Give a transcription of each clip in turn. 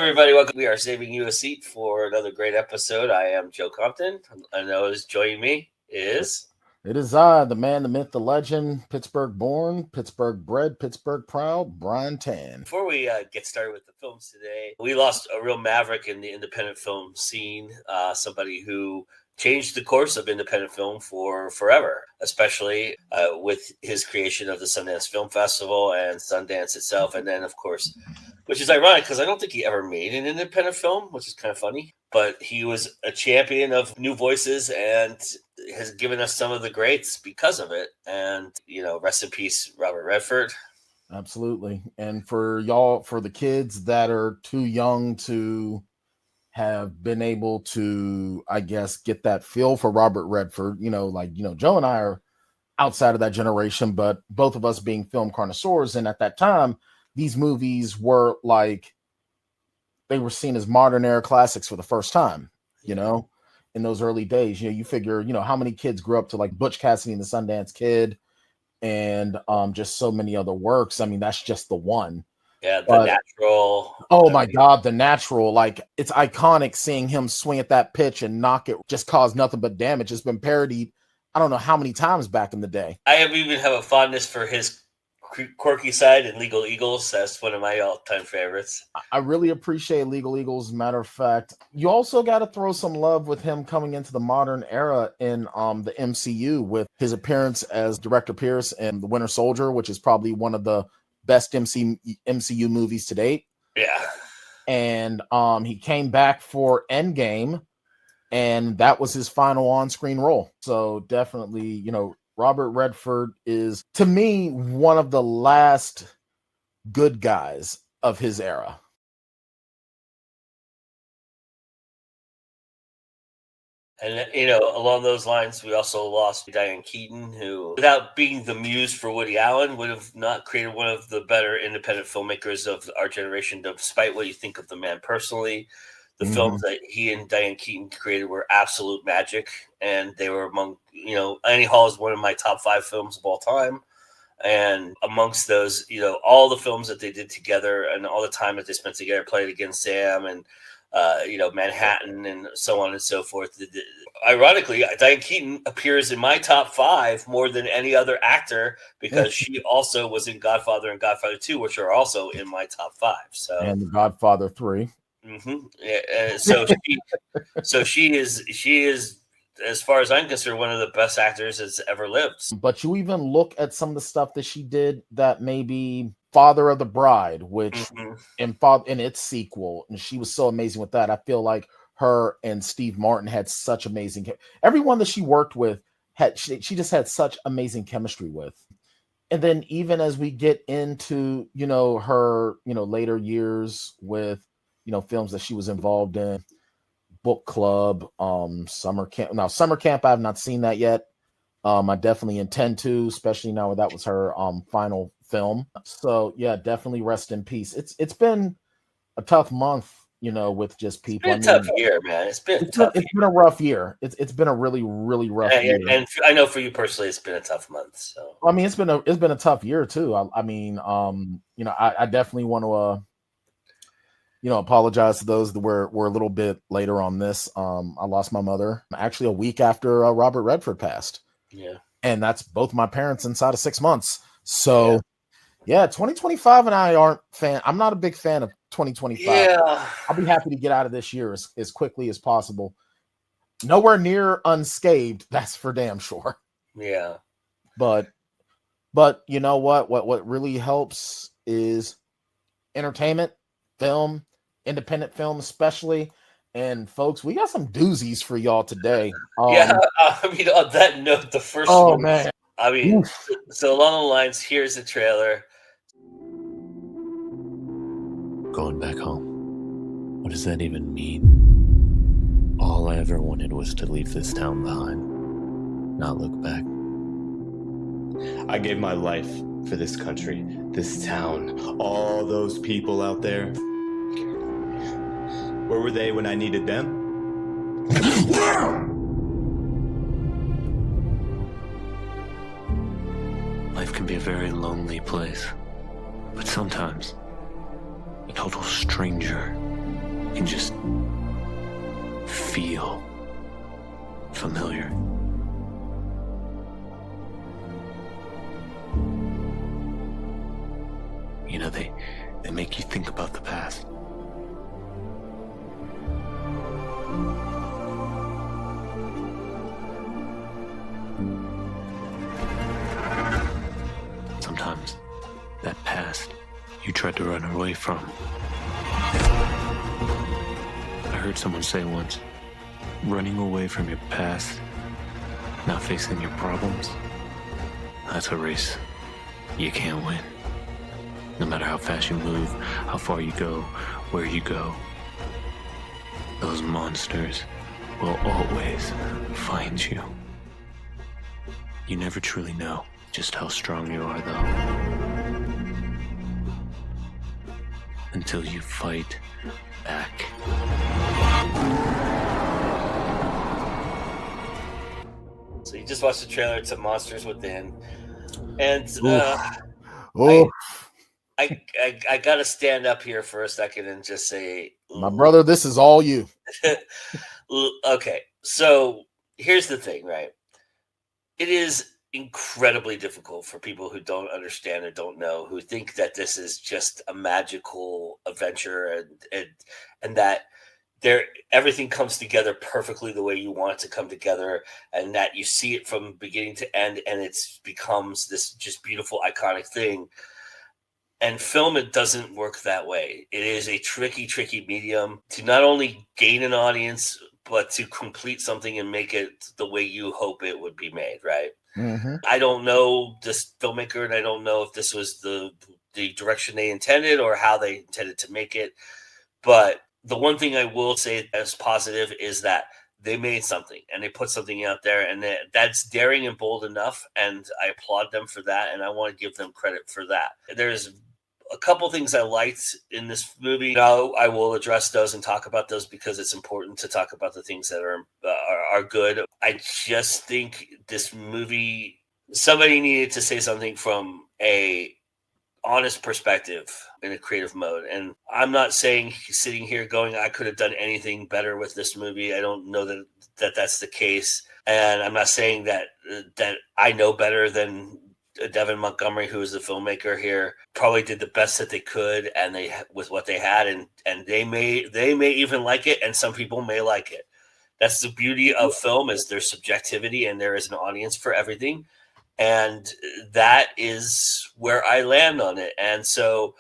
everybody? Welcome. We are saving you a seat for another great episode. I am Joe Compton. I know is joining me is... It is I, the man, the myth, the legend, Pittsburgh born, Pittsburgh bred, Pittsburgh proud, Bryan Tann. Before we get started with the films today, we lost a real maverick in the independent film scene, somebody who changed the course of independent film for forever, especially with his creation of the Sundance Film Festival and Sundance itself. And then, of course, which is ironic because I don't think he ever made an independent film, which is kind of funny. But he was a champion of new voices and has given us some of the greats because of it. And, you know, rest in peace, Robert Redford. Absolutely. And for y'all, for the kids that are too young to have been able to, I guess, get that feel for Robert Redford, Joe and I are outside of that generation, but both of us being film connoisseurs. And at that time, these movies were like, they were seen as modern era classics for the first time, in those early days. You figure, how many kids grew up to like Butch Cassidy and the Sundance Kid and just so many other works. I mean, that's just the one. Yeah, The Natural. Oh my God, The Natural. Like, it's iconic seeing him swing at that pitch and knock it, just cause nothing but damage. It's been parodied, I don't know how many times back in the day. I even have a fondness for his quirky side in Legal Eagles. That's one of my all-time favorites. I really appreciate Legal Eagles. Matter of fact, you also got to throw some love with him coming into the modern era in the MCU with his appearance as Director Pierce in The Winter Soldier, which is probably one of the best MCU movies to date. Yeah. And he came back for Endgame, and that was his final on-screen role. So definitely, Robert Redford is, to me, one of the last good guys of his era. And, along those lines, we also lost Diane Keaton, who, without being the muse for Woody Allen, would have not created one of the better independent filmmakers of our generation, despite what you think of the man personally. The films that he and Diane Keaton created were absolute magic, and they were among, Annie Hall is one of my top 5 films of all time. And amongst those, all the films that they did together and all the time that they spent together, Playing Against Sam and, Manhattan and so on and so forth. Ironically, Diane Keaton appears in my top 5 more than any other actor because she also was in Godfather and Godfather 2, which are also in my top 5. So and The Godfather 3. Yeah, so she is, as far as I'm concerned, one of the best actors that's ever lived. But you even look at some of the stuff that she did that maybe Father of the Bride, which in its sequel, and she was so amazing with that. I feel like her and Steve Martin had such amazing. Everyone that she worked with she just had such amazing chemistry with. And then even as we get into her later years with films that she was involved in, Book Club, Summer Camp. Now, Summer Camp, I have not seen that yet. I definitely intend to, especially now that was her final film. So yeah, definitely rest in peace. It's been a tough month, with just people. It's been a tough year, man. It's been a rough year. It's been a really, really rough year. And I know for you personally, it's been a tough month. So I mean, it's been a tough year too. I definitely want to apologize to those that were a little bit later on this. I lost my mother actually a week after Robert Redford passed. Yeah. And that's both my parents inside of 6 months. So yeah, 2025 and I aren't I'm not a big fan of 2025. Yeah. I'll be happy to get out of this year as quickly as possible. Nowhere near unscathed, that's for damn sure. Yeah. But you know what really helps is entertainment, film, independent film especially. And folks, we got some doozies for y'all today. On that note, the first one, man. So along the lines, here's the trailer. Going back home. What does that even mean? All I ever wanted was to leave this town behind, not look back. I gave my life for this country, this town, all those people out there. Where were they when I needed them? Life can be a very lonely place, but sometimes a total stranger can just feel familiar. You know, they make you think about the past. Sometimes that past you tried to run away from. I heard someone say once, running away from your past, not facing your problems, that's a race you can't win. No matter how fast you move, how far you go, where you go, those monsters will always find you. You never truly know just how strong you are, though, until you fight back. So you just watched the trailer to Monsters Within, and I gotta stand up here for a second and just say, my brother, this is all you. Okay, so here's the thing, right? It is incredibly difficult for people who don't understand or don't know, who think that this is just a magical adventure and that everything comes together perfectly the way you want it to come together, and that you see it from beginning to end and it becomes this just beautiful, iconic thing. And film, it doesn't work that way. It is a tricky medium to not only gain an audience, but to complete something and make it the way you hope it would be made, right? Mm-hmm. I don't know this filmmaker, and I don't know if this was the direction they intended or how they intended to make it. But the one thing I will say as positive is that they made something and they put something out there, and that's daring and bold enough. And I applaud them for that. And I want to give them credit for that. There's a couple things I liked in this movie. Now I will address those and talk about those because it's important to talk about the things that are good. I just think this movie, somebody needed to say something from a honest perspective in a creative mode. And I'm not saying sitting here going, I could have done anything better with this movie. I don't know that that's the case. And I'm not saying that I know better than Devin Montgomery, who is the filmmaker here, probably did the best that they could, and they with what they had, and they may even like it, and some people may like it. That's the beauty of film, is there's subjectivity, and there is an audience for everything, and that is where I land on it. And so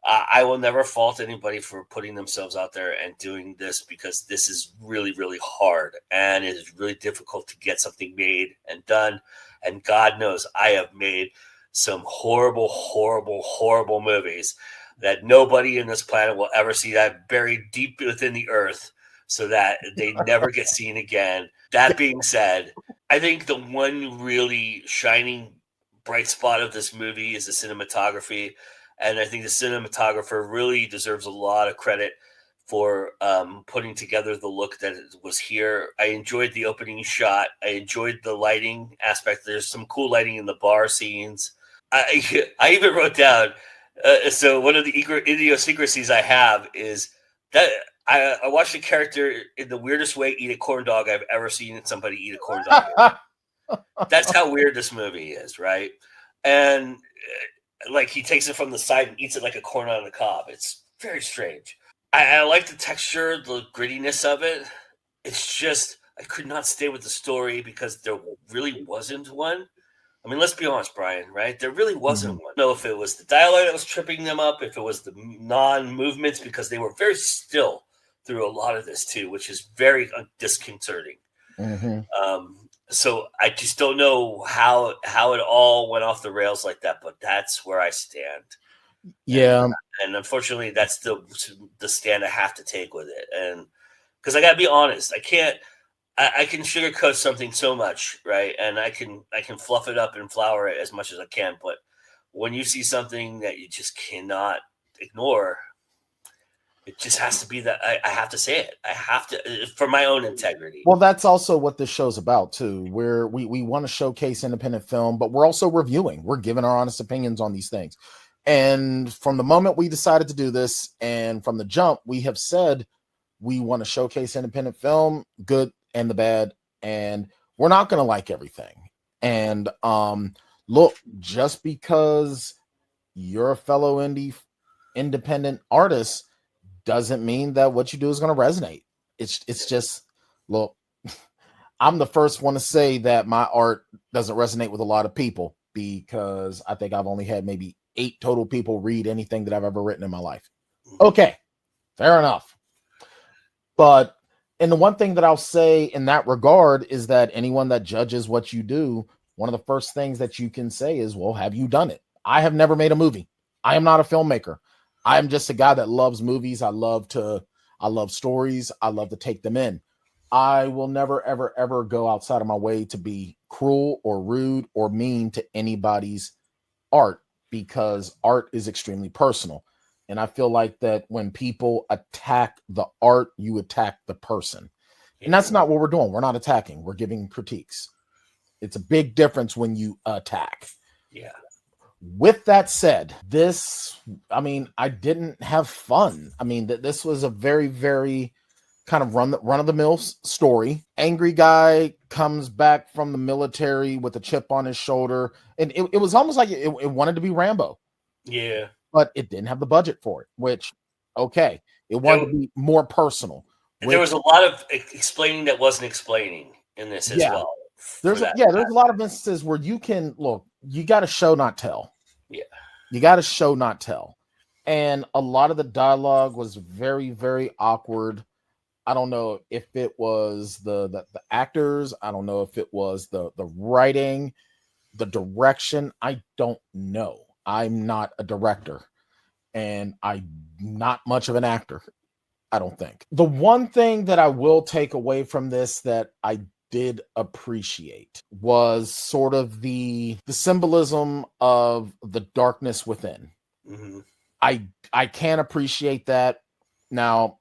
I will never fault anybody for putting themselves out there and doing this, because this is really, really hard, and it is really difficult to get something made and done. And God knows I have made some horrible, horrible, horrible movies that nobody in this planet will ever see, that buried deep within the earth so that they never get seen again. That being said, I think the one really shining bright spot of this movie is the cinematography. And I think the cinematographer really deserves a lot of credit for putting together the look that was here. I enjoyed the opening shot. I enjoyed the lighting aspect. There's some cool lighting in the bar scenes. I even wrote down, so one of the idiosyncrasies I have is that I watched a character in the weirdest way eat a corn dog I've ever seen somebody eat a corn dog. That's how weird this movie is, right? And like, he takes it from the side and eats it like a corn on the cob. It's very strange. I like the texture, the grittiness of it. It's just, I could not stay with the story because there really wasn't one. I mean, let's be honest, Bryan, right? There really wasn't one. I don't know if it was the dialogue that was tripping them up, if it was the non-movements, because they were very still through a lot of this too, which is very disconcerting. So I just don't know how it all went off the rails like that, but that's where I stand. Yeah. And unfortunately, that's the stand I have to take with it. And because I got to be honest, I can sugarcoat something so much, right? And I can fluff it up and flower it as much as I can. But when you see something that you just cannot ignore, it just has to be that I have to say it. I have to, for my own integrity. Well, that's also what this show's about too, where we want to showcase independent film, but we're also reviewing. We're giving our honest opinions on these things. And from the moment we decided to do this, and from the jump, we have said We want to showcase independent film, good and the bad, and we're not going to like everything. And look, just because you're a fellow independent artist doesn't mean that what you do is going to resonate. It's just, look, I'm the first one to say that my art doesn't resonate with a lot of people, because I think I've only had maybe 8 total people read anything that I've ever written in my life. Okay, fair enough. But, and the one thing that I'll say in that regard is that anyone that judges what you do, one of the first things that you can say is, well, have you done it? I have never made a movie. I am not a filmmaker. I'm just a guy that loves movies. I love stories. I love to take them in. I will never, ever, ever go outside of my way to be cruel or rude or mean to anybody's art, because art is extremely personal. And I feel like that when people attack the art, you attack the person. And that's not what we're doing. We're not attacking. We're giving critiques. It's a big difference when you attack. Yeah. With that said, I didn't have fun. I mean, this was a very, very kind of run of the mill story. Angry guy comes back from the military with a chip on his shoulder, and it was almost like it wanted to be Rambo. Yeah, but it didn't have the budget for it. Which, okay, it wanted to be more personal. There was a lot of explaining that wasn't explaining in this as well. There's a lot of instances where you can look. You got to show, not tell. Yeah, you got to show, not tell. And a lot of the dialogue was very, very awkward. I don't know if it was the actors. I don't know if it was the writing, the direction. I don't know. I'm not a director, and I'm not much of an actor, I don't think. The one thing that I will take away from this that I did appreciate was sort of the symbolism of the darkness within. Mm-hmm. I can appreciate that. Now,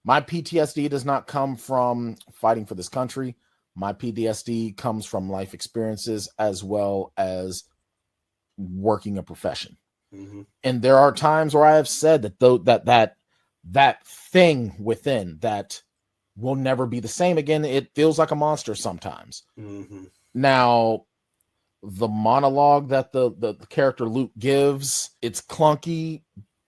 my PTSD does not come from fighting for this country. My PTSD comes from life experiences as well as working a profession. Mm-hmm. And there are times where I have said that that thing within that will never be the same again. It feels like a monster sometimes. Mm-hmm. Now, the monologue that the character Luke gives, it's clunky,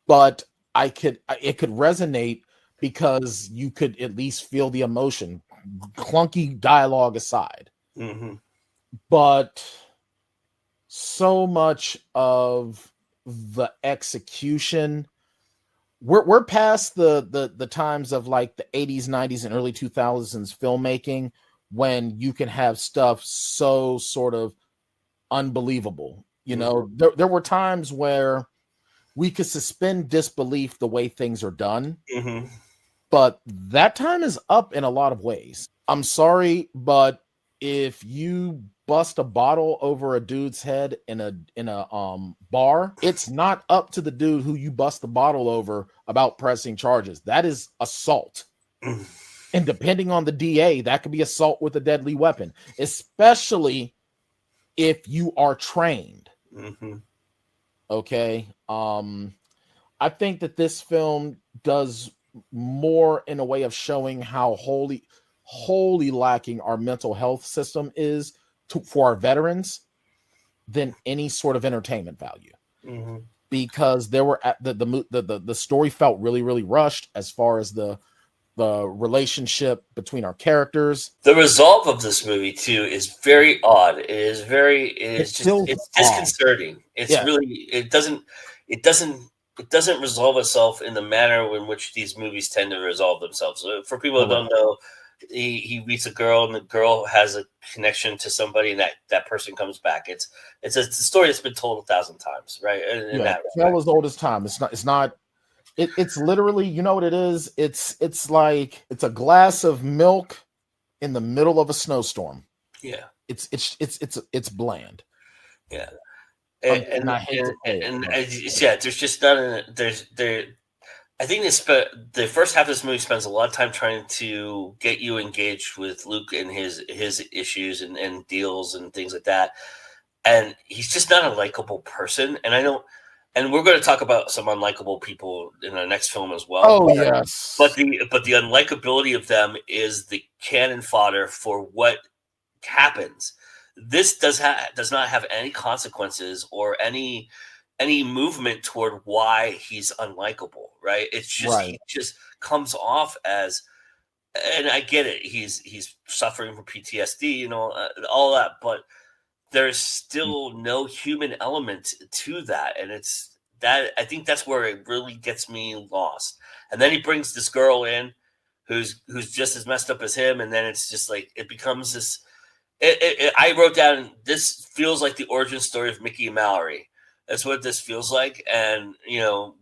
but it could resonate because you could at least feel the emotion, clunky dialogue aside. Mm-hmm. But so much of the execution, we're past the times of like the 80s, 90s, and early 2000s filmmaking when you can have stuff so sort of unbelievable. You know, there were times where we could suspend disbelief the way things are done. Mm-hmm. But that time is up in a lot of ways. I'm sorry, but if you bust a bottle over a dude's head in a bar, it's not up to the dude who you bust the bottle over about pressing charges. That is assault. And depending on the DA, that could be assault with a deadly weapon, especially if you are trained. Mm-hmm. Okay. I think that this film does more in a way of showing how wholly lacking our mental health system is for our veterans than any sort of entertainment value. Mm-hmm. Because there were the story felt really, really rushed as far as the relationship between our characters. The resolve of this movie too is very odd. It's disconcerting. It's really it doesn't resolve itself in the manner in which these movies tend to resolve themselves. So for people who don't know, he meets a girl and the girl has a connection to somebody and that person comes back. It's a story that's been told 1,000 times, right? Tale as old as time. It's literally, you know what it is? It's like it's a glass of milk in the middle of a snowstorm. Yeah. It's bland. Yeah. And I hate to say it. There's just not I think the first half of this movie spends a lot of time trying to get you engaged with Luke and his issues and deals and things like that. And he's just not a likable person. And and we're going to talk about some unlikable people in the next film as well. Oh yes, but the unlikability of them is the cannon fodder for what happens. This does not have any consequences or any movement toward why he's unlikable, right? It's just he just comes off as, and I get it, he's suffering from PTSD and all that, but there's still no human element to that, and it's that I think that's where it really gets me lost. And then he brings this girl in who's just as messed up as him, and then it's just like it becomes this. I wrote down, this feels like the origin story of Mickey and Mallory. That's what this feels like, and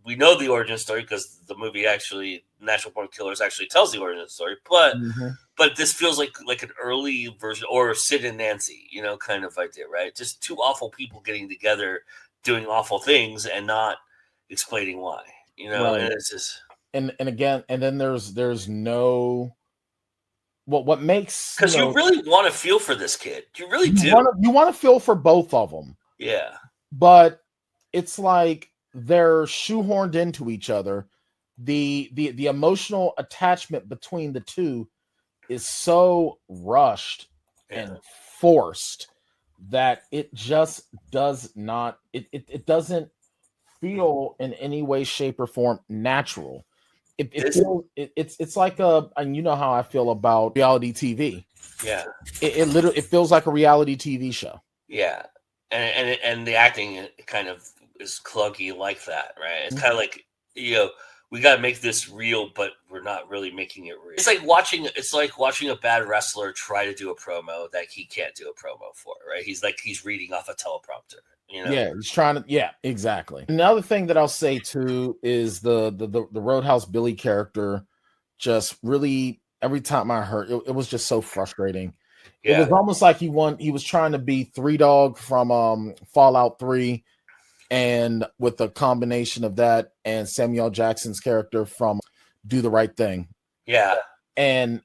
we know the origin story because the movie actually, Natural Born Killers, actually tells the origin story. But this feels like an early version, or Sid and Nancy, kind of idea, right? Just two awful people getting together, doing awful things, and not explaining why. And it's just and again, and then there's no. What makes, because you really want to feel for this kid. You really do. You want to feel for both of them. Yeah. But it's like they're shoehorned into each other. The emotional attachment between the two is so rushed and forced that it just does not. It doesn't feel in any way, shape, or form natural. It's like and you know how I feel about reality TV. Yeah, it literally feels like a reality TV show. Yeah, and the acting kind of is clunky like that, right? It's kind of like we got to make this real, but we're not really making it real. It's like watching a bad wrestler try to do a promo that he can't do a promo for, right? He's reading off a teleprompter. Yeah, he's trying to. Yeah, exactly. Another thing that I'll say too is the Roadhouse Billy character. Just really, every time I heard it, it was just so frustrating. Yeah. It was almost like he was trying to be Three Dog from Fallout 3, and with a combination of that and Samuel Jackson's character from Do the Right Thing. Yeah, and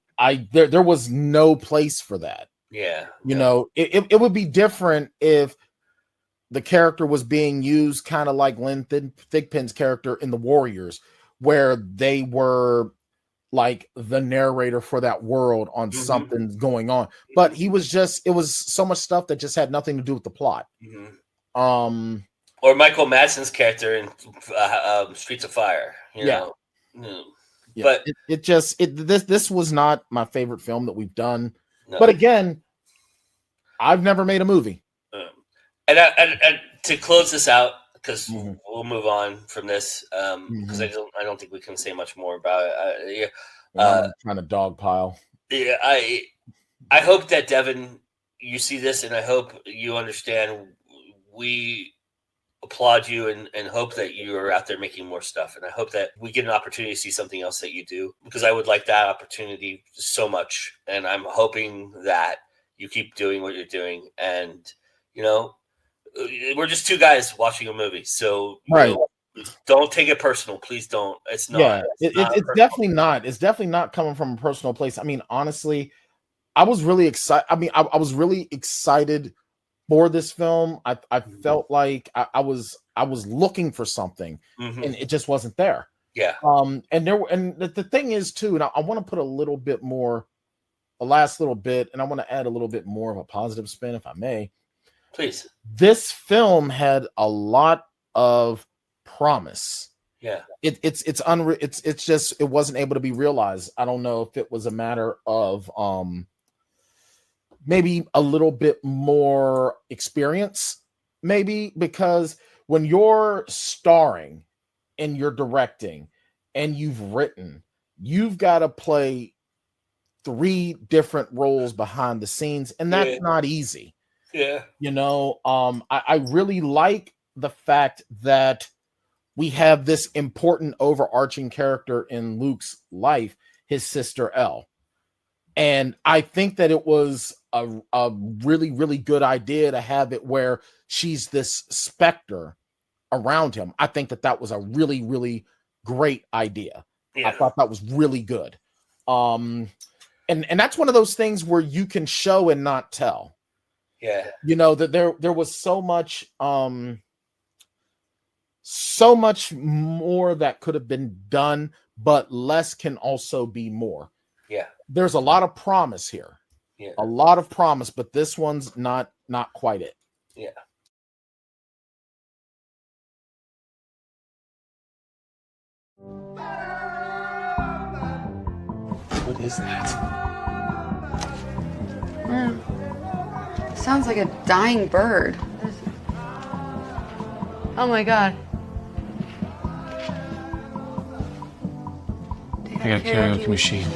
there was no place for that. Yeah, it would be different if the character was being used kind of like Lynn Thigpen's character in The Warriors, where they were like the narrator for that world on something's going on. But it was so much stuff that just had nothing to do with the plot. Or Michael Madsen's character in Streets of Fire. But this was not my favorite film that we've done. No. But again, I've never made a movie. And to close this out, because we'll move on from this, because I don't think we can say much more about it. I'm trying to dogpile. Yeah, I hope that Devin, you see this, and I hope you understand. We applaud you and hope that you are out there making more stuff, and I hope that we get an opportunity to see something else that you do, because I would like that opportunity so much, and I'm hoping that you keep doing what you're doing, and we're just two guys watching a movie, so don't take it personal. Please don't. It's not. Yeah, it's definitely not. It's definitely not coming from a personal place. I mean, honestly, I was really excited. I mean, I was really excited for this film. I felt like I was looking for something, and it just wasn't there. Yeah. And the thing is too, and I want to put a last little bit, and I want to add a little bit more of a positive spin, if I may. Please. This film had a lot of promise. Yeah. It's just it wasn't able to be realized. I don't know if it was a matter of maybe a little bit more experience, maybe, because when you're starring and you're directing and you've written, you've got to play 3 different roles behind the scenes, and that's not easy. Yeah. I really like the fact that we have this important overarching character in Luke's life, his sister Elle. And I think that it was a really, really good idea to have it where she's this specter around him. I think that was a really, really great idea. Yeah. I thought that was really good. And that's one of those things where you can show and not tell. Yeah. That there was so much So much more that could have been done, but less can also be more. Yeah. There's a lot of promise here. Yeah. A lot of promise, but this one's not quite it. Yeah. What is that? Sounds like a dying bird. Oh my god. I got a karaoke machine.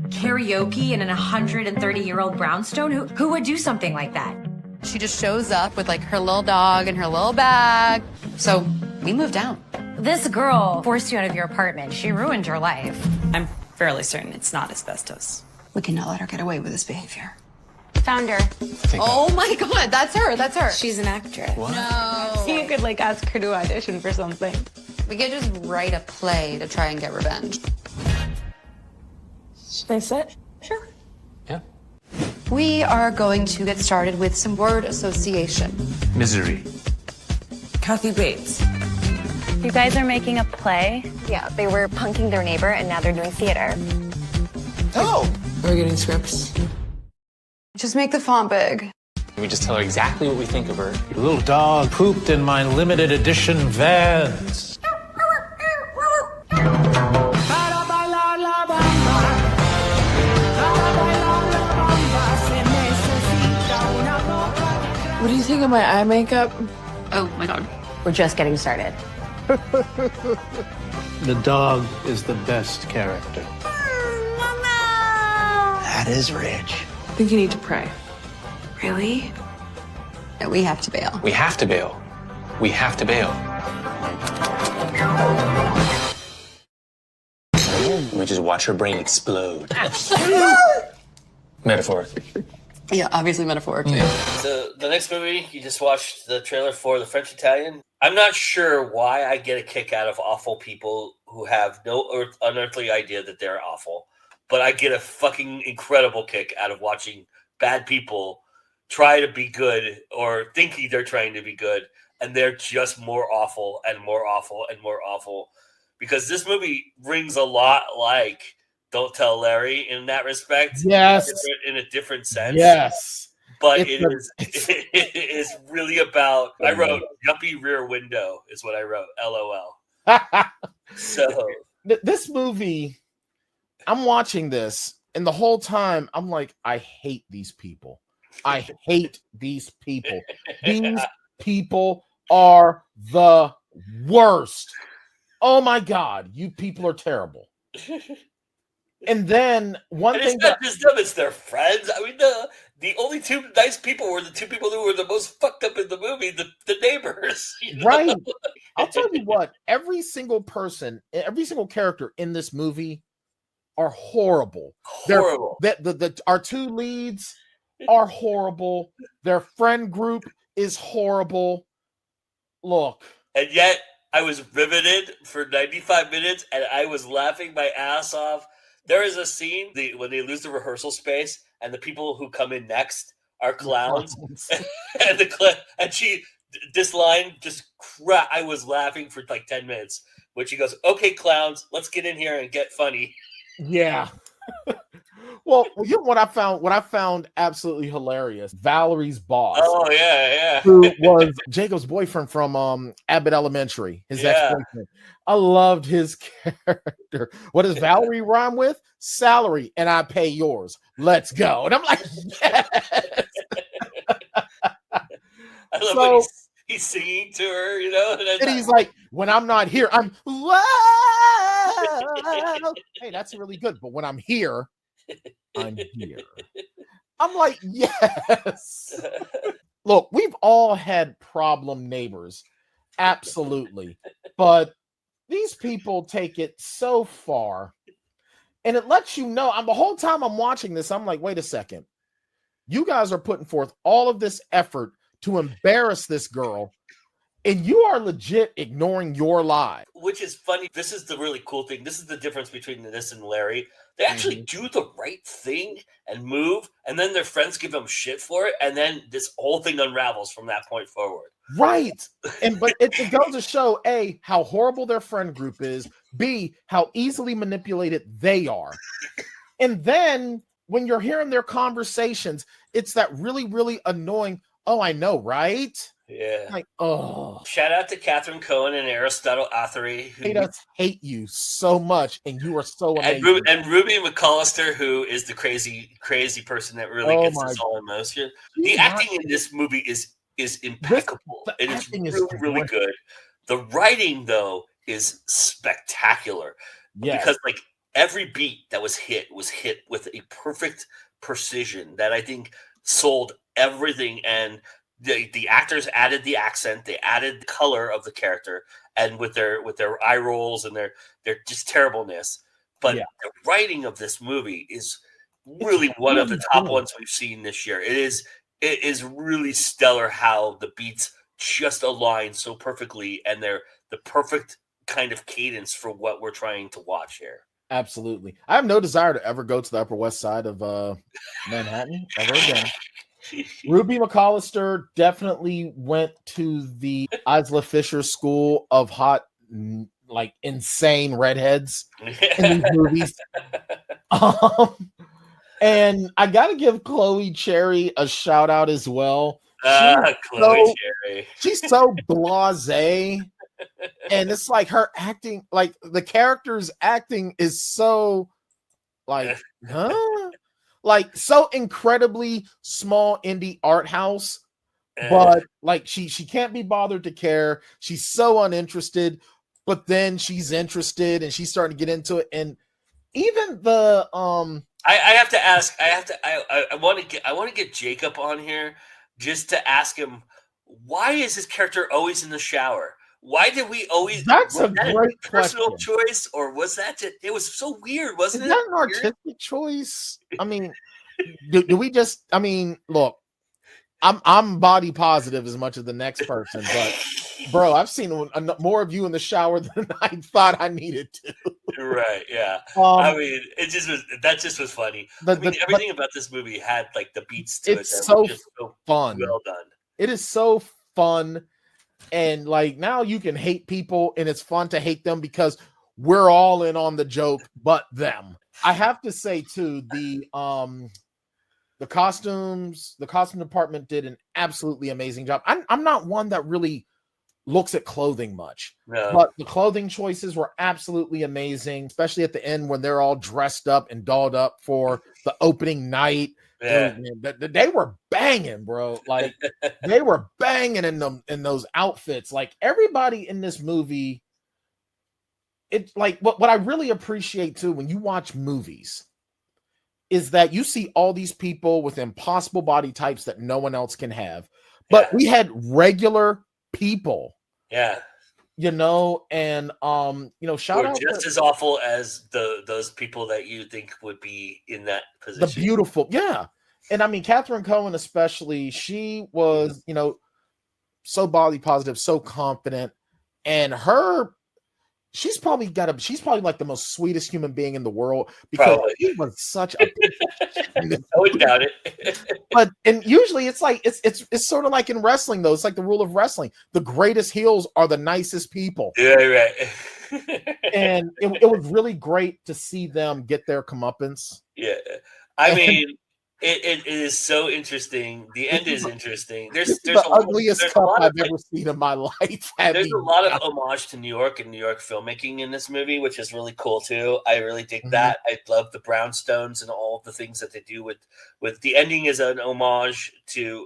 Karaoke in an 130-year-old brownstone? Who would do something like that? She just shows up with like her little dog and her little bag. So we moved out. This girl forced you out of your apartment. She ruined your life. I'm fairly certain it's not asbestos. We cannot let her get away with this behavior. Found her. Oh my god, that's her. That's her. She's an actress. What? No. You could like ask her to audition for something. We could just write a play to try and get revenge. Should I sit? Sure. Yeah. We are going to get started with some word association. Misery. Kathy Bates. You guys are making a play? Yeah, they were punking their neighbor and now they're doing theater. Oh, We're getting scripts. Just make the font big. We just tell her exactly what we think of her. Your little dog pooped in my limited edition Vans. What do you think of my eye makeup? Oh my god. We're just getting started. The dog is the best character. That is rich. I think you need to pray. Really? No, we have to bail. We have to bail. We have to bail. We just watch her brain explode. Metaphor. Yeah, obviously metaphorically. So the next movie, you just watched the trailer for The French Italian. I'm not sure why I get a kick out of awful people who have no unearthly idea that they're awful, but I get a fucking incredible kick out of watching bad people try to be good or thinking they're trying to be good, and they're just more awful and more awful and more awful. Because this movie rings a lot like Don't Tell Larry in that respect. yes, In a different sense. yes. But It's it is really about, I wrote yuppie rear window is what I wrote, LOL. So This movie, I'm watching this, and the whole time I'm like, I hate these people. I hate these people. These people are the worst. Oh my God, you people are terrible. And then one thing it's not just them, it's their friends. I mean, the only two nice people were the two people who were the most fucked up in the movie, the neighbors. You know? Right. I'll tell you what, every single person, every single character in this movie are horrible. Horrible. Our two leads are horrible. Their friend group is horrible. Look. And yet I was riveted for 95 minutes and I was laughing my ass off. There is a scene when they lose the rehearsal space and the people who come in next are clowns. and this line just crap. I was laughing for like 10 minutes when she goes, "Okay, clowns, let's get in here and get funny." Yeah. Well, you know what I found absolutely hilarious? Valerie's boss. Oh yeah. Who was Jacob's boyfriend from Abbott Elementary, his ex-boyfriend. I loved his character. What does Valerie rhyme with? Salary, and I pay yours. Let's go. And I'm like, yes. I love when he's singing to her, you know? And he's like, when I'm not here, I'm whoa. Hey, that's really good. But when I'm here, I'm here. I'm like, yes. Look, we've all had problem neighbors. Absolutely. But these people take it so far. And it lets you know, the whole time I'm watching this, I'm like, wait a second. You guys are putting forth all of this effort to embarrass this girl. and you are legit ignoring your life. Which is funny. This is the really cool thing. This is the difference between this and Larry. They actually do the right thing and move, and then their friends give them shit for it, and then this whole thing unravels from that point forward. Right. But it goes to show, A, how horrible their friend group is, B, how easily manipulated they are. And then when you're hearing their conversations, it's that really, really annoying, oh, I know, right? Yeah. Like, oh. Shout out to Catherine Cohen and Aristotle Athery. Who hate you so much, and you are so amazing. And Ruby McAllister, who is the crazy person that really gets us all emotion. The acting in this movie is impeccable. It is really, really good. The writing, though, is spectacular. Yes. Because, like, every beat that was hit with a perfect precision that I think sold everything. And the actors added the accent, they added the color of the character, and with their eye rolls and their just terribleness. But the writing of this movie is really one of the top ones we've seen this year. It is really stellar how the beats just align so perfectly, and they're the perfect kind of cadence for what we're trying to watch here. Absolutely. I have no desire to ever go to the Upper West Side of Manhattan ever again. Ruby McAllister definitely went to the Isla Fisher School of hot, like, insane redheads in these movies. And I got to give Chloe Cherry a shout out as well. Chloe Cherry. She's so blasé. And it's like her acting, like the character's acting is so like, huh? Like so incredibly small indie art house, but like she can't be bothered to care. She's so uninterested, but then she's interested and she's starting to get into it. And even the I have to ask, I want to get Jacob on here just to ask him, why is his character always in the shower? Why did we always? That's a great personal question. choice, or was that just? It was so weird, wasn't it? Is that an artistic choice? I mean, do we just? I mean, look, I'm body positive as much as the next person, but bro, I've seen more of you in the shower than I thought I needed to. Right? Yeah. I mean, that just was funny. Everything about this movie had like the beats to it. It's so fun. Well done. It is so fun. And like now you can hate people and it's fun to hate them because we're all in on the joke but them. I have to say too, the costume department did an absolutely amazing job. I'm not one that really looks at clothing much, but the clothing choices were absolutely amazing, especially at the end when they're all dressed up and dolled up for the opening night. Yeah. Dude, they were banging, bro. Like they were banging in those outfits. Like everybody in this movie, it's like what I really appreciate too when you watch movies is that you see all these people with impossible body types that no one else can have. But we had regular people. Yeah. You know, and shout out just as awful as those people that you think would be in that position. The beautiful, yeah. And I mean, Catherine Cohen especially, she was, so body positive, so confident, and she's probably like the most sweetest human being in the world because he was such a. I would doubt it. And usually it's like it's sort of like in wrestling though. It's like the rule of wrestling: the greatest heels are the nicest people. Yeah, right. And it was really great to see them get their comeuppance. Yeah, I mean. It is so interesting. The end is interesting. There's the ugliest cup I've ever seen in my life. There's a lot of homage to New York and New York filmmaking in this movie, which is really cool too. I really dig that. I love the brownstones and all of the things that they do with the ending is an homage to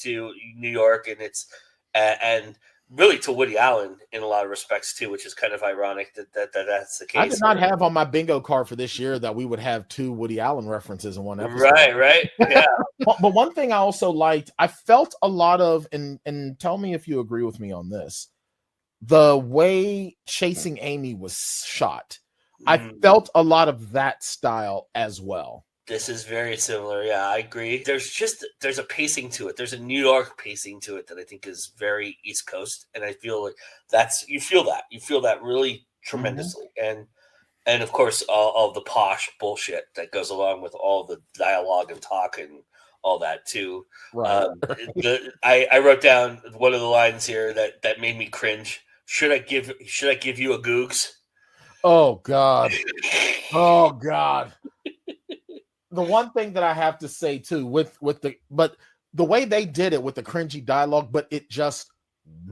New York, and it's and really to Woody Allen in a lot of respects too, which is kind of ironic that's the case. I did not have on my bingo card for this year that we would have 2 Woody Allen references in one episode. Right, yeah. But one thing I also liked, I felt a lot of, and tell me if you agree with me on this, the way Chasing Amy was shot. I felt a lot of that style as well. This is very similar. Yeah, I agree. There's a pacing to it. There's a New York pacing to it that I think is very East Coast, and I feel like you feel that really tremendously, and of course all the posh bullshit that goes along with all the dialogue and talk and all that too. Right. I wrote down one of the lines here that made me cringe. Should I give you a googs? Oh God. Oh God. The one thing that I have to say too with the way they did it with the cringy dialogue, but it just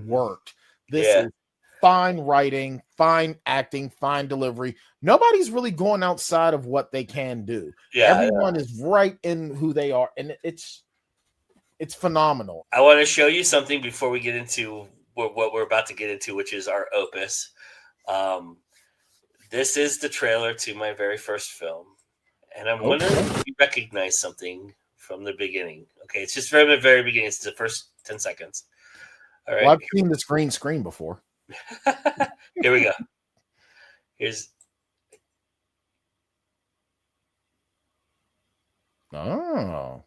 worked. This is fine writing, fine acting, fine delivery. Nobody's really going outside of what they can do. Everyone is right in who they are, and it's phenomenal. I want to show you something before we get into what we're about to get into, which is our opus. This is the trailer to my very first film. And I'm wondering if you recognize something from the beginning. Okay, it's just from the very beginning. It's the first 10 seconds. All right. Well, I've seen this green screen before. Here we go. Here's. Oh.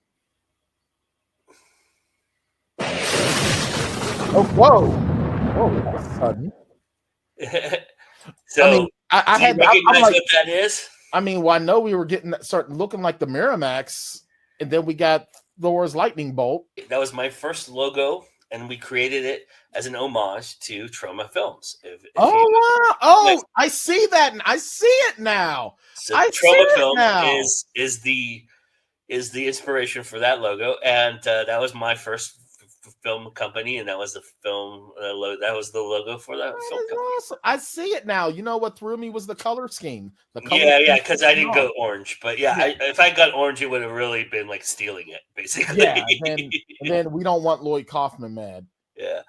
Oh, whoa. Whoa, that's sudden. So, I mean, I had recognize like, what that is? I mean, well, I know we were starting looking like the Miramax, and then we got Thor's lightning bolt. That was my first logo, and we created it as an homage to Trauma Films. Wow! Oh, I see that. I see it now. So Trauma Films is the inspiration for that logo, and that was my first film company, and that was the film that was the logo for that film company. Awesome. I see it now. You know what threw me was the color scheme. Because I didn't go orange, but if I got orange, it would have really been like stealing it, basically. Yeah, and then we don't want Lloyd Kaufman mad. Yeah,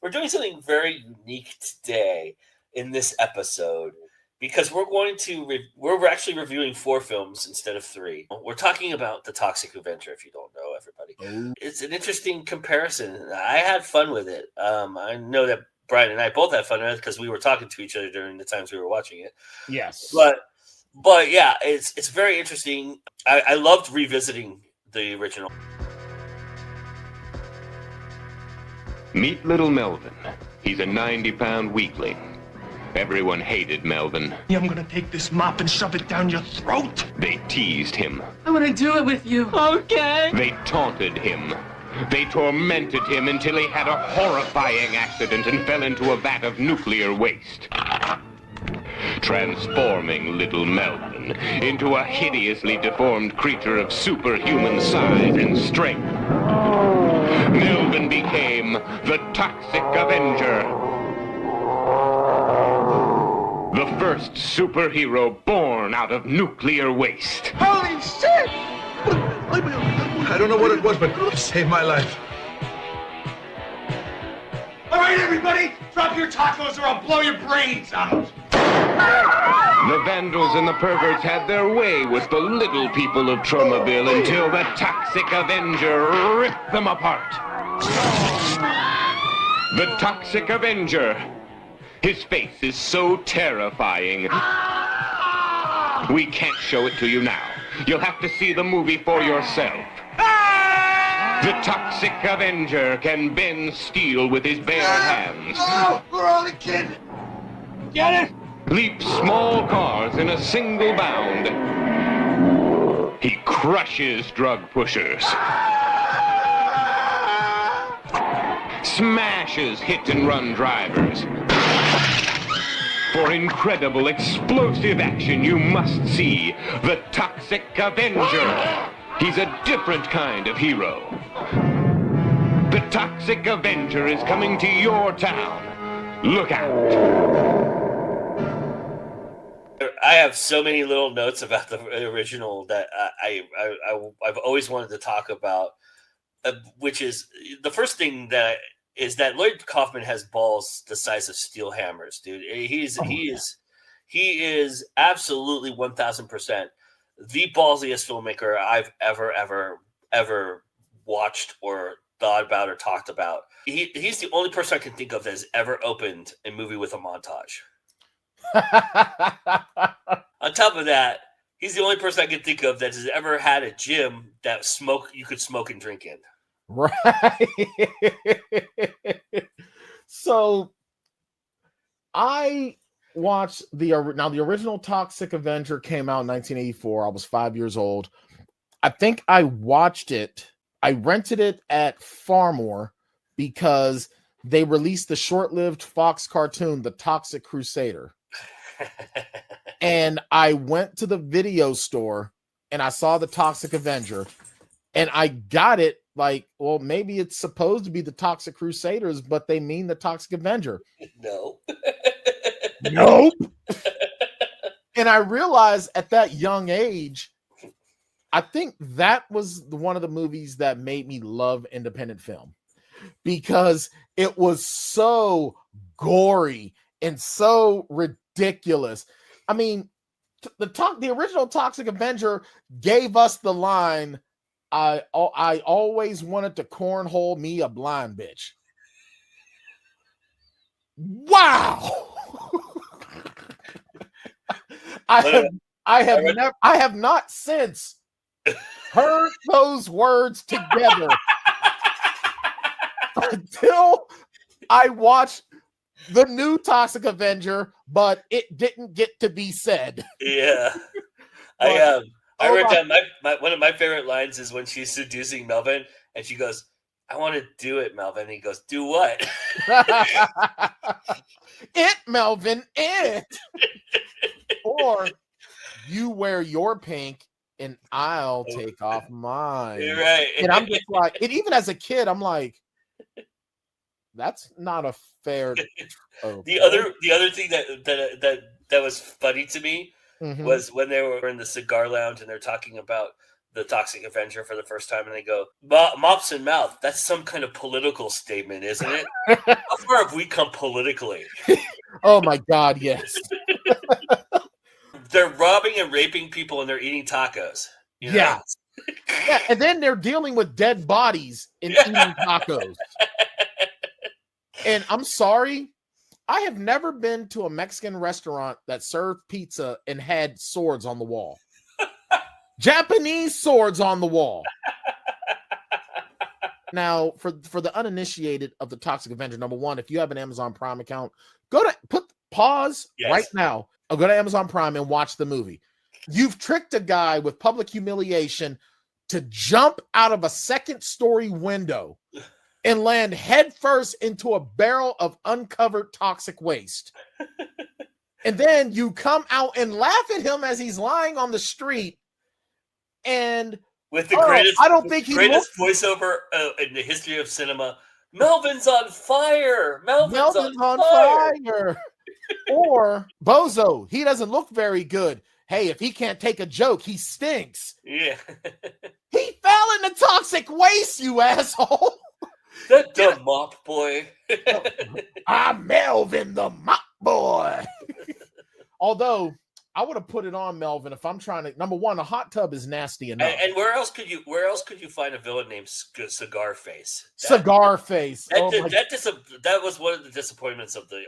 we're doing something very unique today in this episode because we're actually reviewing 4 films instead of 3. We're talking about The Toxic Avenger. If you don't know, everybody, it's an interesting comparison. I had fun with it. I know that Bryan and I both had fun with it because we were talking to each other during the times we were watching it. Yes, but yeah, it's very interesting. I loved revisiting the original. Meet little Melvin. He's a 90-pound weakling. Everyone hated Melvin. I'm gonna take this mop and shove it down your throat. They teased him. I wanna do it with you. Okay. They taunted him. They tormented him until he had a horrifying accident and fell into a vat of nuclear waste. Transforming little Melvin into a hideously deformed creature of superhuman size and strength. Melvin became the Toxic Avenger. The first superhero born out of nuclear waste. Holy shit! I don't know what it was, but it saved my life. All right, everybody, drop your tacos or I'll blow your brains out. The vandals and the perverts had their way with the little people of Tromaville until the Toxic Avenger ripped them apart. The Toxic Avenger. His face is so terrifying. We can't show it to you now. You'll have to see the movie for yourself. The Toxic Avenger can bend steel with his bare hands. Oh, we're only kidding. Get it? Leap small cars in a single bound. He crushes drug pushers. Smashes hit-and-run drivers. For incredible explosive action, you must see the Toxic Avenger. He's a different kind of hero. The Toxic Avenger is coming to your town. Look out. I have so many little notes about the original that I've always wanted to talk about, which is the first thing that is that Lloyd Kaufman has balls the size of steel hammers, dude. He is absolutely 1,000% the ballsiest filmmaker I've ever watched or thought about or talked about. He's the only person I can think of that has ever opened a movie with a montage. On top of that, He's the only person I can think of that has ever had a gym that you could smoke and drink in. Right. So I watched the original Toxic Avenger came out in 1984. I was 5 years old. I think I watched it. I rented it at Farmore because they released the short-lived Fox cartoon, The Toxic Crusader. And I went to the video store and I saw the Toxic Avenger and I got it like, well, maybe it's supposed to be the Toxic Crusaders, but they mean the Toxic Avenger. No. Nope. And I realized at that young age, I think that was one of the movies that made me love independent film because it was so gory and so ridiculous. I mean, the original Toxic Avenger gave us the line, I always wanted to cornhole me a blind bitch. Wow. I have not since heard those words together until I watched the new Toxic Avenger, but it didn't get to be said. Yeah. I wrote down one of my favorite lines is when she's seducing Melvin and she goes, I want to do it, Melvin. And he goes, do what? It, Melvin, it. Or you wear your pink and I'll take off mine. You're right. And I'm just like, and even as a kid, I'm like, that's not a fair. The other thing that was funny to me was when they were in the cigar lounge and they're talking about the Toxic Avenger for the first time, and they go, mops and mouth. That's some kind of political statement, isn't it? How far have we come politically? Oh my God, yes. They're robbing and raping people and they're eating tacos. You know? Yeah. Yeah, and then they're dealing with dead bodies and eating tacos. And I'm sorry, I have never been to a Mexican restaurant that served pizza and had swords on the wall. Japanese swords on the wall. Now, for the uninitiated of the Toxic Avenger, number one, if you have an Amazon Prime account, pause right now. I'll go to Amazon Prime and watch the movie. You've tricked a guy with public humiliation to jump out of a second-story window and land headfirst into a barrel of uncovered toxic waste. And then you come out and laugh at him as he's lying on the street. And with the greatest, I don't think greatest voiceover in the history of cinema. Melvin's on fire. Melvin's on fire. Or Bozo, he doesn't look very good. Hey, if he can't take a joke, he stinks. Yeah. He fell in the toxic waste, you asshole. The dumb mop boy. I'm Melvin the mop boy. Although I would have put it on Melvin if I'm trying to. Number one, a hot tub is nasty enough. And where else could you find a villain named Cigar Face? Cigar Face. That was one of the disappointments of the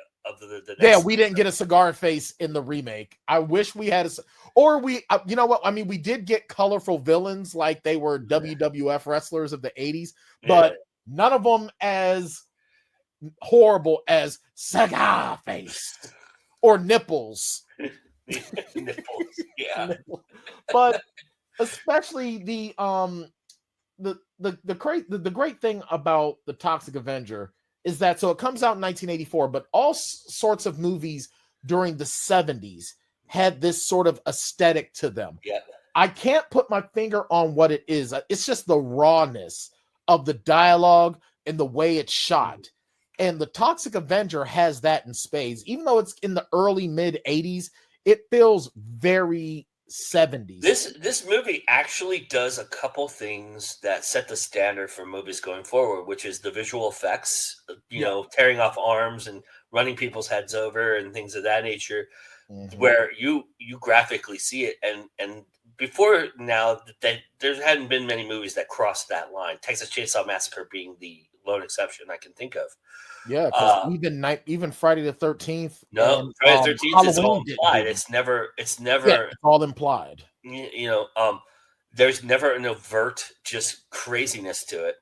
next. Yeah, we didn't get a Cigar Face in the remake. I wish we had you know what? I mean, we did get colorful villains like they were WWF wrestlers of the 80s, but none of them as horrible as Cigar Face or Nipples. Nipples, yeah. But especially the great thing about the Toxic Avenger is that so it comes out in 1984, but all sorts of movies during the 70s had this sort of aesthetic to them. Yeah. I can't put my finger on what it is. It's just the rawness of the dialogue and the way it's shot. And the Toxic Avenger has that in spades. Even though it's in the early mid 80s, it feels very 70s. This movie actually does a couple things that set the standard for movies going forward, which is the visual effects, you know, tearing off arms and running people's heads over and things of that nature, where you graphically see it. And before now, there hadn't been many movies that crossed that line. Texas Chainsaw Massacre being the lone exception I can think of. Yeah, because even Friday the 13th. No, Friday the 13th is all implied. It's never. It's all implied. There's never an overt just craziness to it.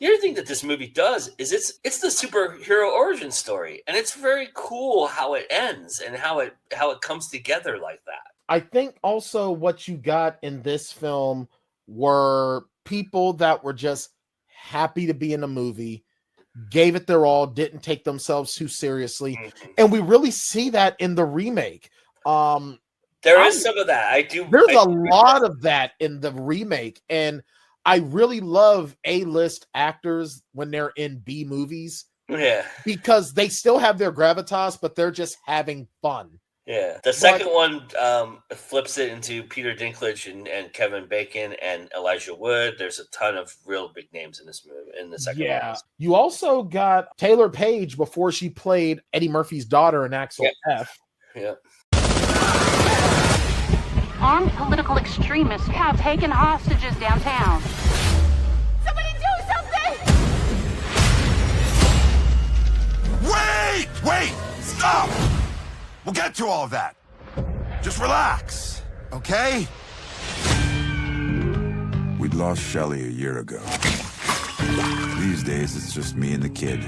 The other thing that this movie does is it's the superhero origin story, and it's very cool how it ends and how it comes together like that. I think also what you got in this film were people that were just happy to be in a movie, gave it their all, didn't take themselves too seriously, and we really see that in the remake. There is some of that. There's a lot of that in the remake, and I really love A-list actors when they're in B movies. Yeah. Because they still have their gravitas, but they're just having fun. Yeah. The second one flips it into Peter Dinklage and Kevin Bacon and Elijah Wood. There's a ton of real big names in this movie, in the second one. You also got Taylor Page before she played Eddie Murphy's daughter in Axel F. Yeah. Armed political extremists have taken hostages downtown. Somebody do something! Wait! Stop! We'll get to all of that. Just relax, okay? We'd lost Shelley a year ago. These days, it's just me and the kid.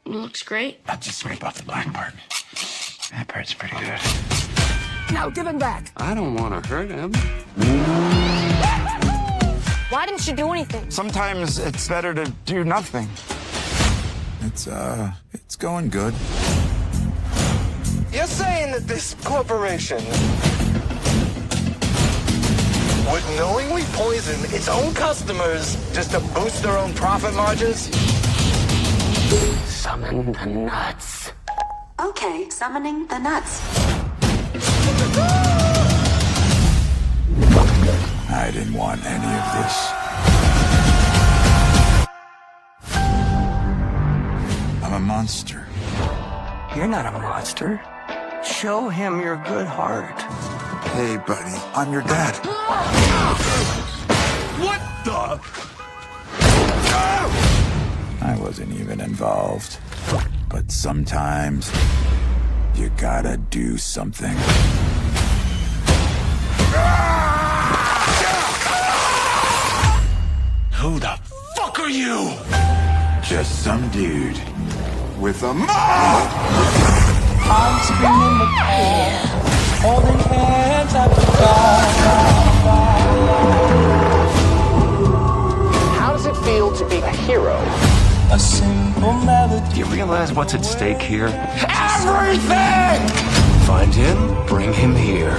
Looks great. I'll just scrape off the black part. That part's pretty good. No, give him back. I don't want to hurt him. Why didn't you do anything? Sometimes it's better to do nothing. It's going good. You're saying that this corporation would knowingly poison its own customers just to boost their own profit margins? Summon the nuts. Okay, summoning the nuts. I didn't want any of this. I'm a monster. You're not a monster. Show him your good heart. Hey, buddy, I'm your dad. What the? I wasn't even involved. But sometimes, you gotta do something. Who the fuck are you? Just some dude with a mom! I'm screaming the fear, holding hands at the How does it feel to be a hero? A simple melody. Do you realize what's at stake here? Everything! Find him, bring him here.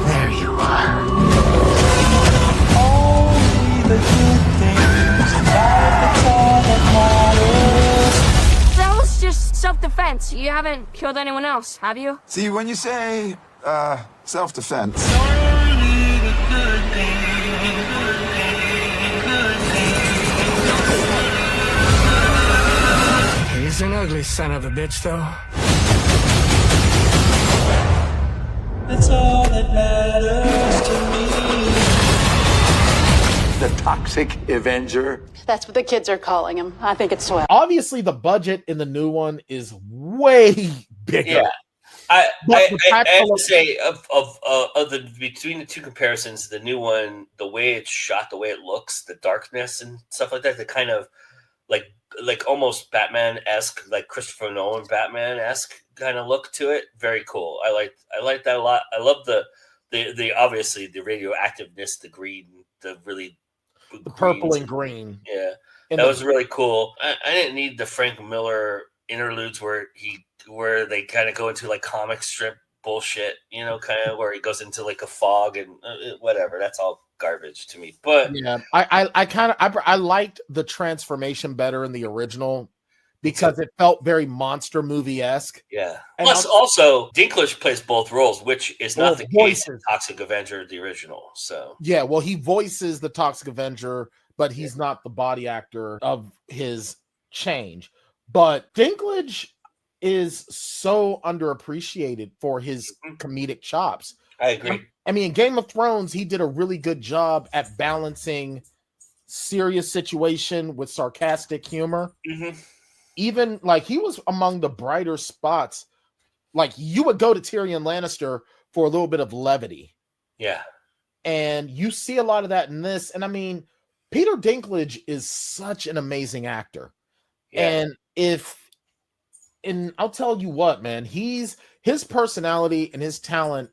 There you are. Only the good things, that's all that matters. That was just self-defense. You haven't killed anyone else, have you? See, when you say, self-defense. Only the good things, He's an ugly son of a bitch, though. that's all that matters to me. The Toxic Avenger. That's what the kids are calling him. I think it's swell. Obviously, the budget in the new one is way bigger. Yeah. I have to say, between the two comparisons, the new one, the way it's shot, the way it looks, the darkness and stuff like that, the kind of like almost Batman-esque, like Christopher Nolan Batman-esque kind of look to it. Very cool. I like that a lot. I love the obviously the radioactiveness, the green, the purple and green. Yeah, that was really cool. I didn't need the Frank Miller interludes where they kind of go into like comic strip bullshit, kind of where he goes into like a fog and whatever. That's all garbage to me. But yeah, I liked the transformation better in the original because it felt very monster movie-esque. Yeah. And plus, also Dinklage plays both roles, which is not the case in Toxic Avenger, the original. So yeah, well, he voices the Toxic Avenger, but he's not the body actor of his change. But Dinklage is so underappreciated for his comedic chops. I agree. I mean, in Game of Thrones, he did a really good job at balancing serious situation with sarcastic humor. Mm-hmm. Even like he was among the brighter spots. Like you would go to Tyrion Lannister for a little bit of levity. Yeah. And you see a lot of that in this. And I mean, Peter Dinklage is such an amazing actor. Yeah. And I'll tell you what, man, his personality and his talent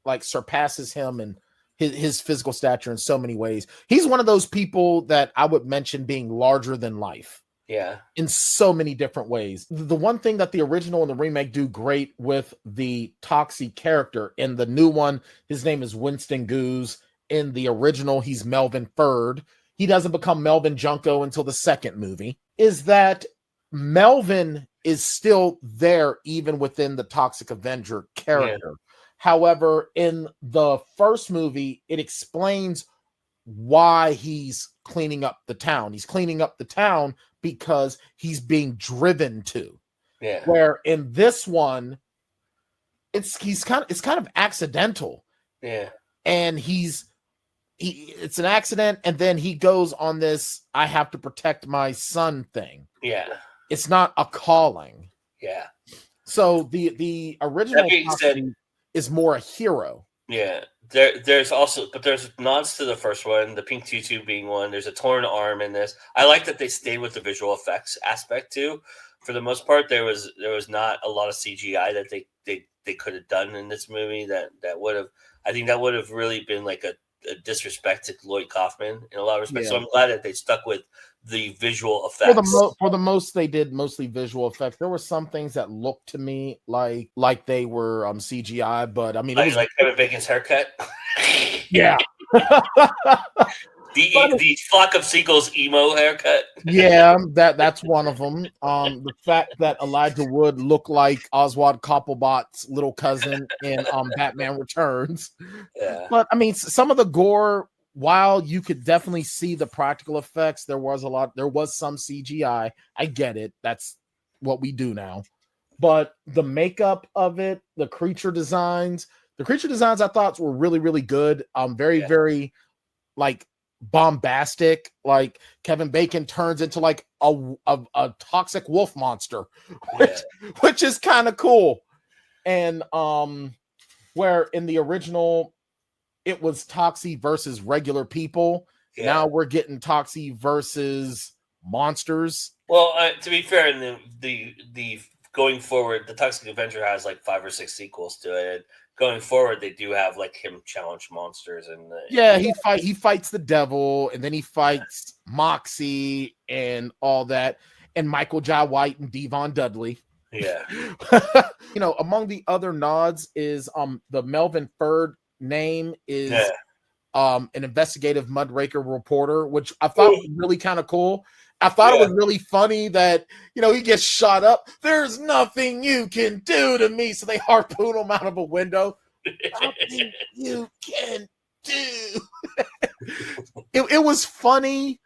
like surpasses him and his physical stature in so many ways. He's one of those people that I would mention being larger than life. Yeah. In so many different ways. The one thing that the original and the remake do great with the Toxie character, in the new one, his name is Winston Goose. In the original, he's Melvin Ferd. He doesn't become Melvin Junko until the second movie, is that Melvin is still there even within the Toxic Avenger character. Yeah. However, in the first movie, it explains why he's cleaning up the town. He's cleaning up the town because he's being driven to. Yeah. Where in this one, it's kind of accidental. Yeah. And it's an accident, and then he goes on this I have to protect my son thing. Yeah. It's not a calling. Yeah. So the original is more a hero. Yeah. There's nods to the first one, the pink tutu being one. There's a torn arm in this. I like that they stayed with the visual effects aspect too. For the most part, there was not a lot of CGI that they could have done in this movie that would have really been like a disrespect to Lloyd Kaufman in a lot of respects. Yeah. So I'm glad that they stuck with the visual effects. For the most, they did mostly visual effects. There were some things that looked to me like they were CGI, but I mean, it was like Kevin Bacon's haircut. Yeah. The Flock of Seagulls emo haircut. Yeah, that's one of them. The fact that Elijah Wood looked like Oswald Cobblepot's little cousin in Batman Returns. Yeah. But I mean, some of the gore, while you could definitely see the practical effects, there was some CGI. I get it. That's what we do now. But the makeup of it, the creature designs I thought were really, really good. Very like bombastic. Like Kevin Bacon turns into like a toxic wolf monster, which is kind of cool. And where in the original it was Toxie versus regular people. Yeah. Now we're getting Toxie versus monsters. Well, to be fair, in the going forward, the Toxic Avenger has like 5 or 6 sequels to it. And going forward, they do have like him challenge monsters and he fights the devil, and then he fights Moxie and all that, and Michael Jai White and Devon Dudley. Yeah. Among the other nods is the Melvin Ferd name is an investigative mudraker reporter, which I thought was really kind of cool. I thought it was really funny that, he gets shot up. There's nothing you can do to me. So they harpoon him out of a window. Nothing you can do. It was funny.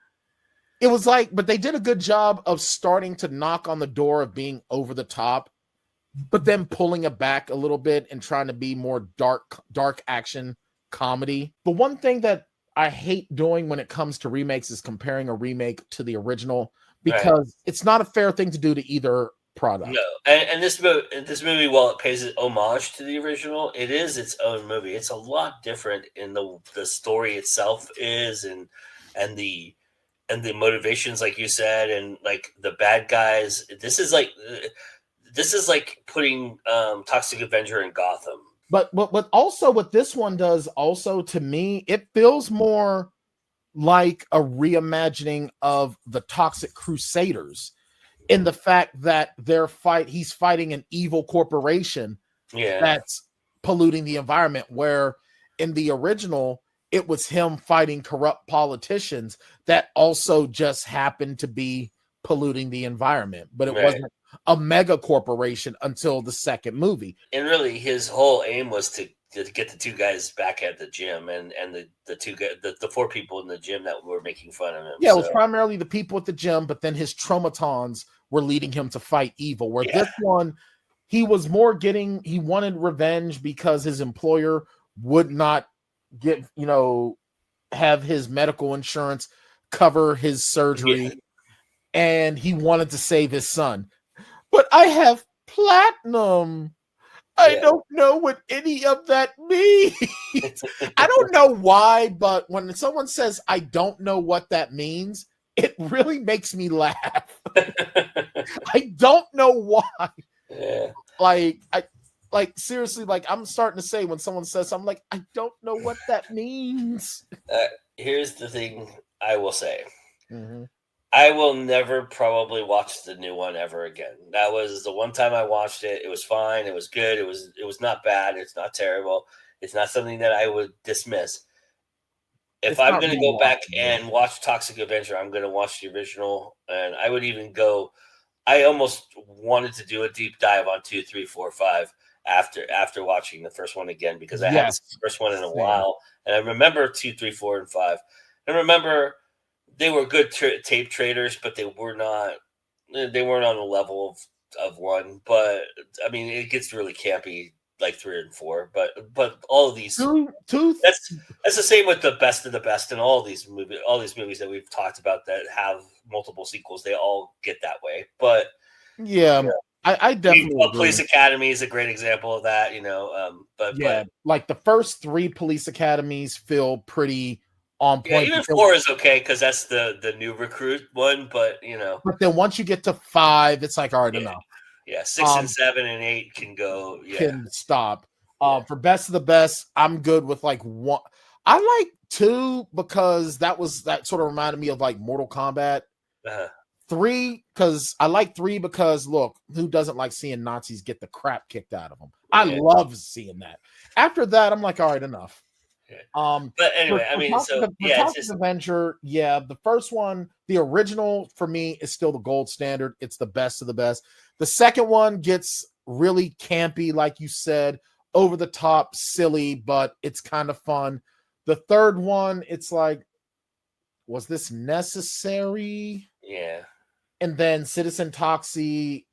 It was like, but they did a good job of starting to knock on the door of being over the top, but then pulling it back a little bit and trying to be more dark action comedy. The one thing that I hate doing when it comes to remakes is comparing a remake to the original, because it's not a fair thing to do to either product. No, and this movie, while it pays homage to the original, it is its own movie. It's a lot different in the story itself and the motivations, like you said, and like the bad guys. This is like putting Toxic Avenger in Gotham. But also what this one does also, to me, it feels more like a reimagining of the Toxic Crusaders, in the fact that he's fighting an evil corporation that's polluting the environment, where in the original it was him fighting corrupt politicians that also just happened to be polluting the environment, but it wasn't a mega corporation until the second movie. And really, his whole aim was to get the 2 guys back at the gym, and the 2 guys, the 4 people in the gym that were making fun of him. Yeah, it was primarily the people at the gym, but then his traumatons were leading him to fight evil. Where this one, he was more he wanted revenge because his employer would not have his medical insurance cover his surgery, and he wanted to save his son. But I have platinum. I don't know what any of that means. I don't know why, but when someone says, I don't know what that means, it really makes me laugh. I don't know why. Yeah. Like seriously, like I'm starting to say when someone says something like, I don't know what that means. Here's the thing I will say. Mm-hmm. I will never probably watch the new one ever again. That was the one time I watched it. It was fine. It was good. It was not bad. It's not terrible. It's not something that I would dismiss. If I'm going to go back and watch Toxic Avenger, I'm going to watch the original, and I would even go. I almost wanted to do a deep dive on 2, 3, 4, 5 after watching the first one again because I haven't seen the first one in a while, and I remember 2, 3, 4, and 5. I remember they were good tape traders, but they weren't on the level of 1. But I mean, it gets really campy like 3 and 4. But all of these that's the same with the best of the best and all these movies that we've talked about that have multiple sequels. They all get that way. But yeah, I definitely Police Academy is a great example of that. But like the first 3 Police Academies feel pretty on point. Yeah, even 4 is okay because that's the new recruit one. But but then once you get to 5, it's like all right, enough. Yeah, 6 and 7 and 8 can go. Yeah, can stop. For best of the best, I'm good with like 1. I like 2 because that sort of reminded me of like Mortal Kombat. 3 because I like 3 because look, who doesn't like seeing Nazis get the crap kicked out of them? I love seeing that. After that, I'm like, all right, enough. But anyway, Toxic Avenger, the first one, the original for me is still the gold standard. It's the best of the best. The second one gets really campy, like you said, over the top, silly, but it's kind of fun. The third one, it's like, was this necessary? Yeah. And then Citizen Toxie,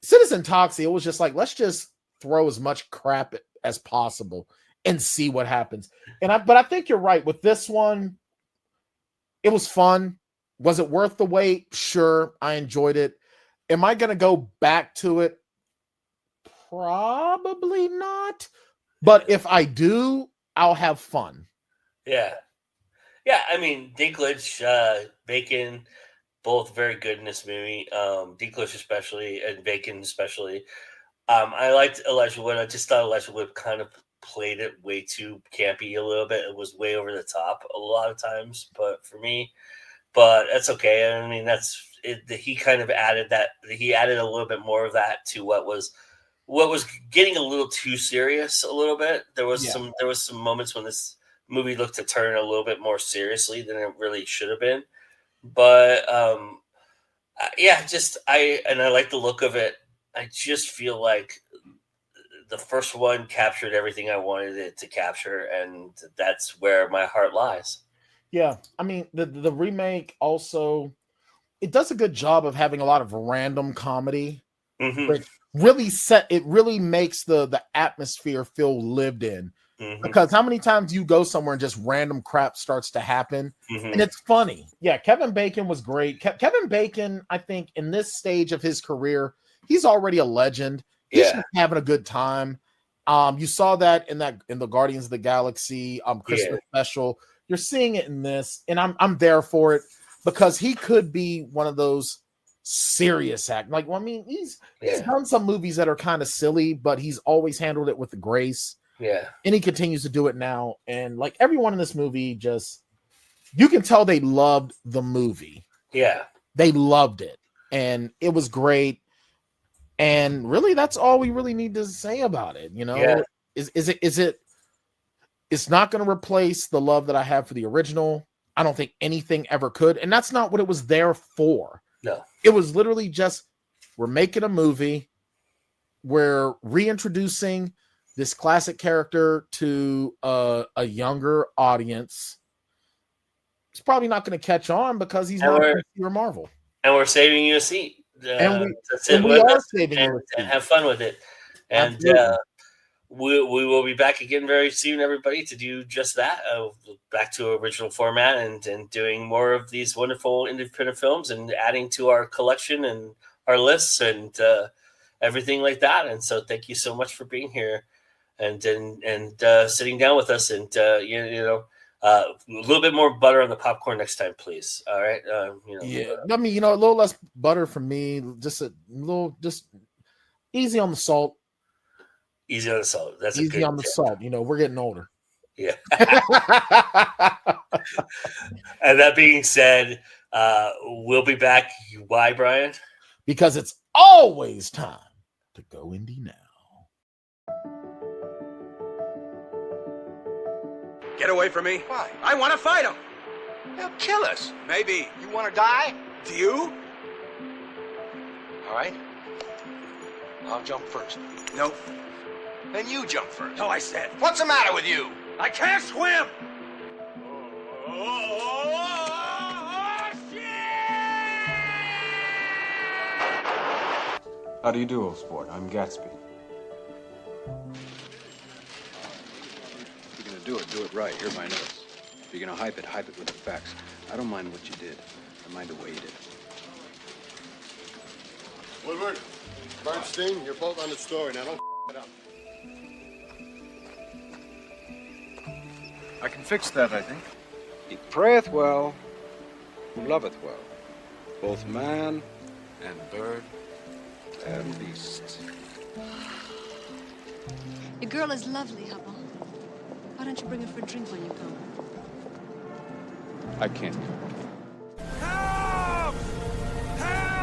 it was just like, let's just throw as much crap as possible and see what happens. But I think you're right. With this one, it was fun. Was it worth the wait? Sure. I enjoyed it. Am I going to go back to it? Probably not. But if I do, I'll have fun. Yeah. Yeah, I mean, Dinklage, Bacon, both very good in this movie. Dinklage especially, and Bacon especially. I liked Elijah Wood. I just thought Elijah Wood kind of played it way too campy a little bit. It was way over the top a lot of times, but for me, that's okay. I mean, that's it. He kind of added that. He added a little bit more of that to what was getting a little too serious a little bit. There was some moments when this movie looked to turn a little bit more seriously than it really should have been. But I like the look of it. I just feel like the first one captured everything I wanted it to capture, and that's where my heart lies. Yeah, I mean the remake also, it does a good job of having a lot of random comedy, which really makes the atmosphere feel lived in. Because how many times you go somewhere and just random crap starts to happen, and it's funny. Yeah, Kevin Bacon was great. Kevin Bacon, I think, in this stage of his career, he's already a legend. He's just having a good time. You saw that in the Guardians of the Galaxy Christmas special. You're seeing it in this, and I'm there for it because he could be one of those serious act. Like, well, I mean, he's done some movies that are kind of silly, but he's always handled it with the grace. Yeah. And he continues to do it now. And like everyone in this movie, you can tell they loved the movie. Yeah. They loved it. And it was great. And really, that's all we really need to say about it. It's not going to replace the love that I have for the original. I don't think anything ever could. And that's not what it was there for. No. It was literally just, we're making a movie. We're reintroducing this classic character to a younger audience. It's probably not going to catch on because he's not pure Marvel. And we're saving you a seat. And we are saving you a seat. And have fun with it. And we will be back again very soon, everybody, to do just that. Back to original format and doing more of these wonderful independent films and adding to our collection and our lists. And everything like that. And so thank you so much for being here and sitting down with us. And a little bit more butter on the popcorn next time, please. All right. Yeah, I mean, a little less butter for me. Just a little, just easy on the salt. Easy on the salt. That's easy on the salt. We're getting older. Yeah. And that being said, we'll be back. Why, Bryan? Because it's always time to go indie now. Get away from me. Why? I want to fight him. He'll kill us. Maybe. You want to die? Do you? All right. I'll jump first. Nope. Then you jump first. No, I said. What's the matter with you? I can't swim. How do you do, old sport? I'm Gatsby. If you're gonna do it right. Here's my notes. If you're gonna hype it with the facts. I don't mind what you did. I mind the way you did it. Woodward, Bernstein, you're both on the story. Now don't it up. I can fix that, I think. He prayeth well, who loveth well, both man and bird and beast. Your girl is lovely, Hubble. Why don't you bring her for a drink when you come? I can't. Help! Help!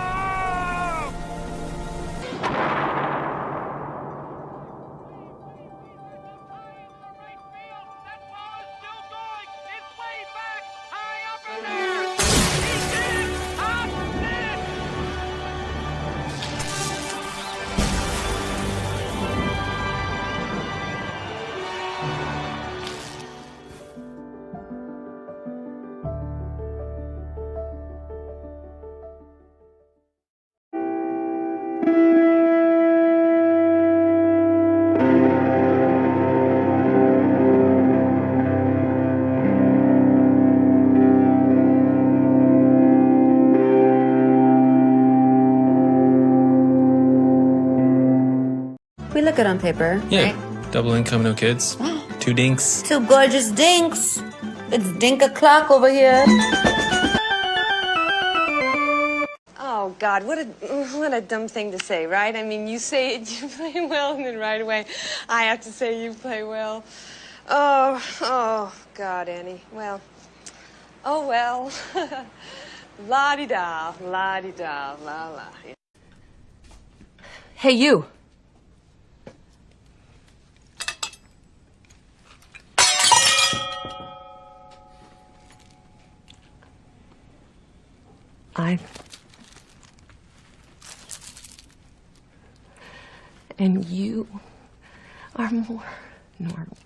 We look good on paper, Yeah. right? Double income, no kids. 2 dinks. 2 gorgeous dinks. It's dink o'clock over here. Oh, God, what a dumb thing to say, right? I mean, you say it, you play well, and then right away I have to say you play well. Oh, God, Annie. Well, oh, well. La-di-da, la-di-da, la-la. Hey, you. And you are more normal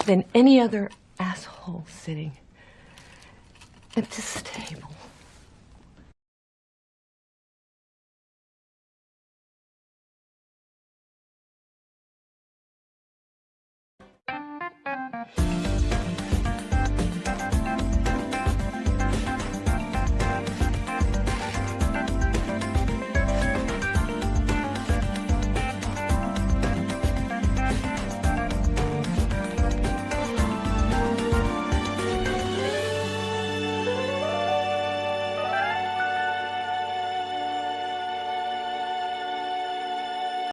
than any other asshole sitting at this table.